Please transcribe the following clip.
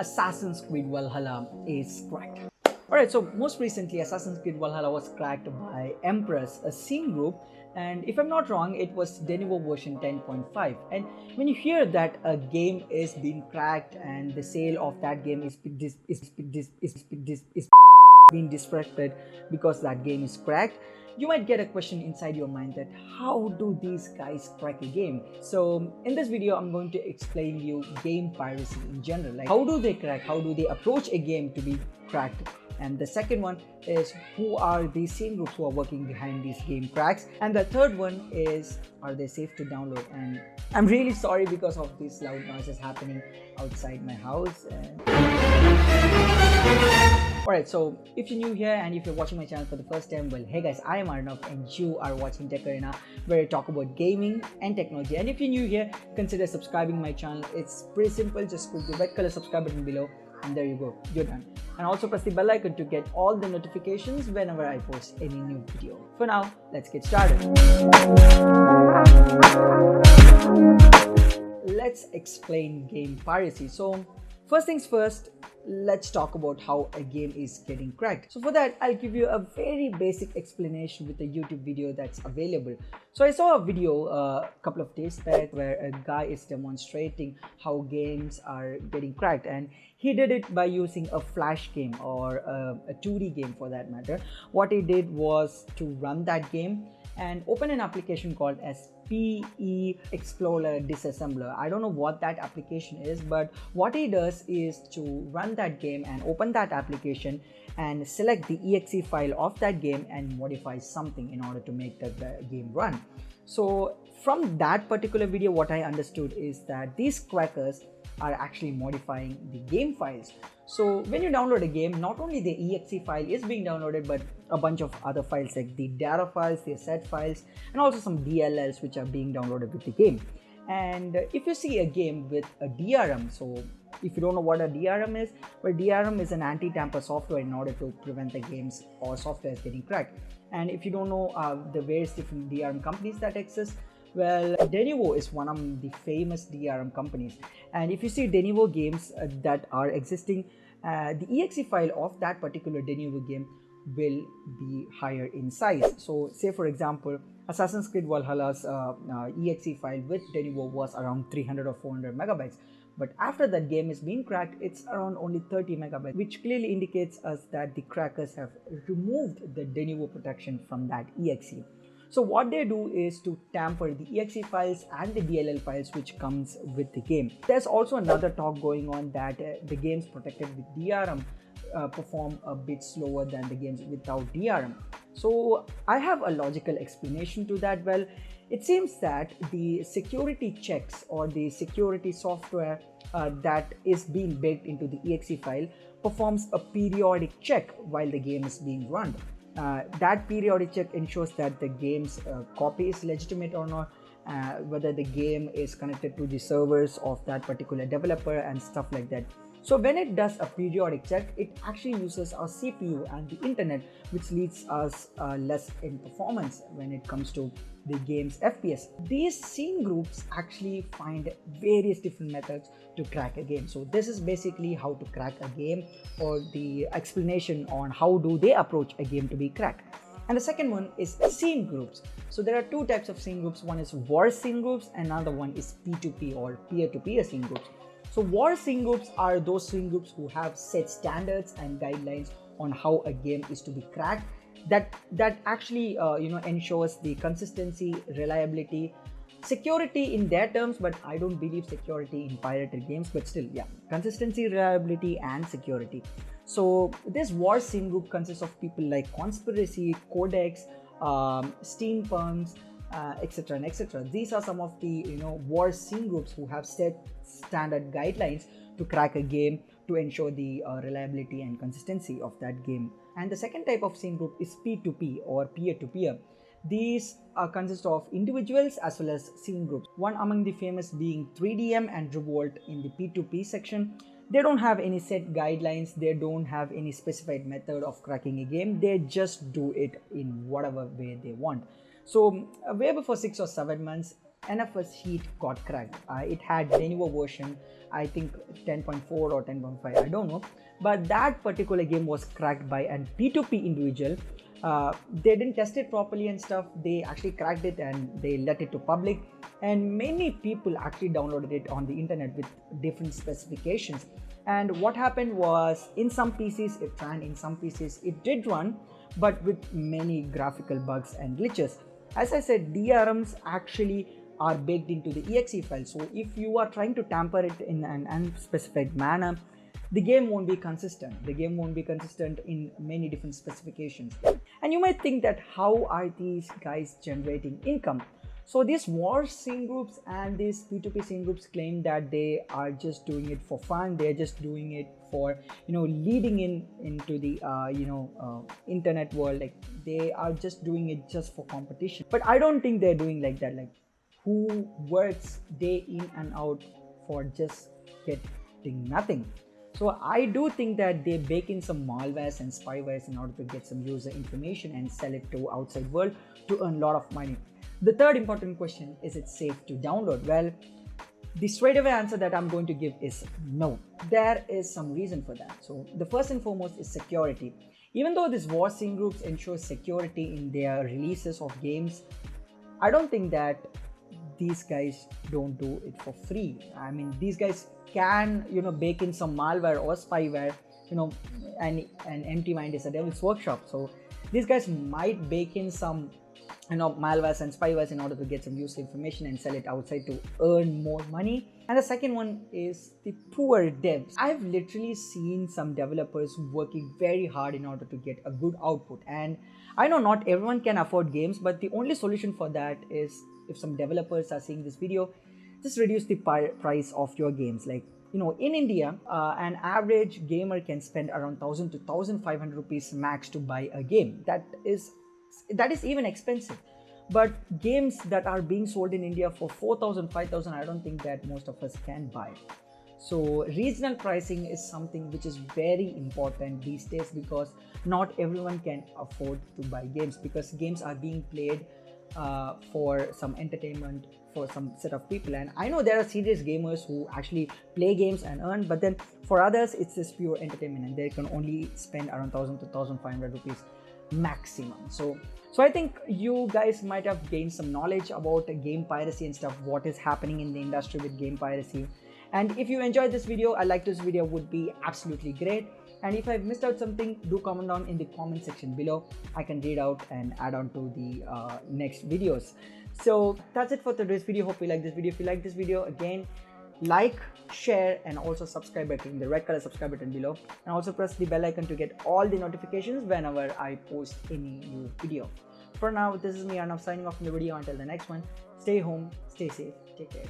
Assassin's Creed Valhalla is cracked. Alright, so most recently Assassin's Creed Valhalla was cracked by EMPRESS, a scene group, and if I'm not wrong, it was Denuvo version 10.5. And when you hear that a game is being cracked and the sale of that game is being disrupted because that game is cracked, you might get a question inside your mind that how do these guys crack a game? So in this video I'm going to explain you game piracy in general, like how do they crack, how do they approach a game to be cracked, and the second one is who are these scene groups who are working behind these game cracks, and the third one is are they safe to download. And I'm really sorry because of these loud noises happening outside my house. Alright, so if you're new here and if you're watching my channel for the first time, well, hey guys, I am Arnav and you are watching Tech Arena, where I talk about gaming and technology. And if you're new here, consider subscribing my channel. It's pretty simple, just click the red color subscribe button below and there you go, you're done. And also press the bell icon to get all the notifications whenever I post any new video. For now, let's get started. Let's explain game piracy. So first things first, let's talk about how a game is getting cracked. So for that, I'll give you a very basic explanation with a YouTube video that's available. So I saw a video a couple of days back where a guy is demonstrating how games are getting cracked, and he did it by using a flash game or a 2D game for that matter. What he did was to run that game and open an application called as PE Explorer Disassembler. I don't know what that application is, but what he does is to run that game and open that application and select the exe file of that game and modify something in order to make the game run. So from that particular video, what I understood is that these crackers are actually modifying the game files. So when you download a game, not only the exe file is being downloaded, but a bunch of other files like the data files, the asset files, and also some DLLs which are being downloaded with the game. And if you see a game with a DRM, so if you don't know what a DRM is, well, DRM is an anti-tamper software in order to prevent the games or software getting cracked. And if you don't know the various different DRM companies that exist, well, Denuvo is one of the famous DRM companies, and if you see Denuvo games that are existing, the exe file of that particular Denuvo game will be higher in size. So say for example, Assassin's Creed Valhalla's exe file with Denuvo was around 300 or 400 megabytes, but after that game is being cracked, it's around only 30 megabytes, which clearly indicates us that the crackers have removed the Denuvo protection from that exe. So what they do is to tamper the exe files and the DLL files which comes with the game. There's also another talk going on that the games protected with DRM perform a bit slower than the games without DRM. So I have a logical explanation to that. Well, it seems that the security checks or the security software that is being baked into the exe file performs a periodic check while the game is being run. That periodic check ensures that the game's copy is legitimate or not, whether the game is connected to the servers of that particular developer and stuff like that. So when it does a periodic check, it actually uses our CPU and the internet, which leads us less in performance when it comes to the game's FPS. These scene groups actually find various different methods to crack a game. So this is basically how to crack a game, or the explanation on how do they approach a game to be cracked. And the second one is scene groups. So there are two types of scene groups. One is war scene groups, and another one is P2P or peer-to-peer scene groups. So war scene groups are those scene groups who have set standards and guidelines on how a game is to be cracked, that actually ensures the consistency, reliability, security in their terms, but I don't believe security in pirated games, but still, yeah, consistency, reliability, and security. So this war scene group consists of people like Conspiracy, Codex, Steampunks, etc. and etc. These are some of the war scene groups who have set standard guidelines to crack a game to ensure the reliability and consistency of that game. And the second type of scene group is P2P or peer-to-peer. These consist of individuals as well as scene groups. One among the famous being 3DM and Revolt in the P2P section. They don't have any set guidelines, they don't have any specified method of cracking a game, they just do it in whatever way they want. So way before 6 or 7 months, NFS Heat got cracked. It had newer version, I think 10.4 or 10.5, I don't know. But that particular game was cracked by an P2P individual. They didn't test it properly and stuff. They actually cracked it and they let it to public. And many people actually downloaded it on the internet with different specifications. And what happened was, in some PCs it ran, in some PCs it did run, but with many graphical bugs and glitches. As I said, DRMs actually are baked into the exe file. So if you are trying to tamper it in an unspecified manner, the game won't be consistent. The game won't be consistent in many different specifications. And you might think that how are these guys generating income? So these war scene groups and these P2P scene groups claim that they are just doing it for fun. They're just doing it for, leading into the internet world. Like, they are just doing it just for competition. But I don't think they're doing like that. Like, who works day in and out for just getting nothing? So I do think that they bake in some malwares and spywares in order to get some user information and sell it to outside world to earn a lot of money. The third important question, is it safe to download? Well, the straightaway answer that I'm going to give is no. There is some reason for that. So the first and foremost is security. Even though these war scene groups ensure security in their releases of games, I don't think that these guys don't do it for free. I mean, these guys can, bake in some malware or spyware, and an empty mind is a devil's workshop. So these guys might bake in some malwares and spywares in order to get some user information and sell it outside to earn more money. And the second one is the poor devs. I've literally seen some developers working very hard in order to get a good output, and I know not everyone can afford games, but the only solution for that is, if some developers are seeing this video, just reduce the price of your games. Like, in India, an average gamer can spend around 1000 to 1500 rupees max to buy a game. That is even expensive. But games that are being sold in India for 4000, 5000, I don't think that most of us can buy. So regional pricing is something which is very important these days, because not everyone can afford to buy games, because games are being played for some entertainment for some set of people. And I know there are serious gamers who actually play games and earn, but then for others it's just pure entertainment, and they can only spend around 1000 to 1500 rupees maximum. So I think you guys might have gained some knowledge about game piracy and stuff, what is happening in the industry with game piracy. And if you enjoyed this video, I like this video, would be absolutely great. And if I've missed out something, do comment down in the comment section below. I can read out and add on to the next videos. So that's it for today's video. Hope you like this video. If you like this video, again, like, share, and also subscribe by clicking the red color subscribe button below, and also press the bell icon to get all the notifications whenever I post any new video. For now, this is me Arnav signing off from the video. Until the next one, stay home, stay safe, take care.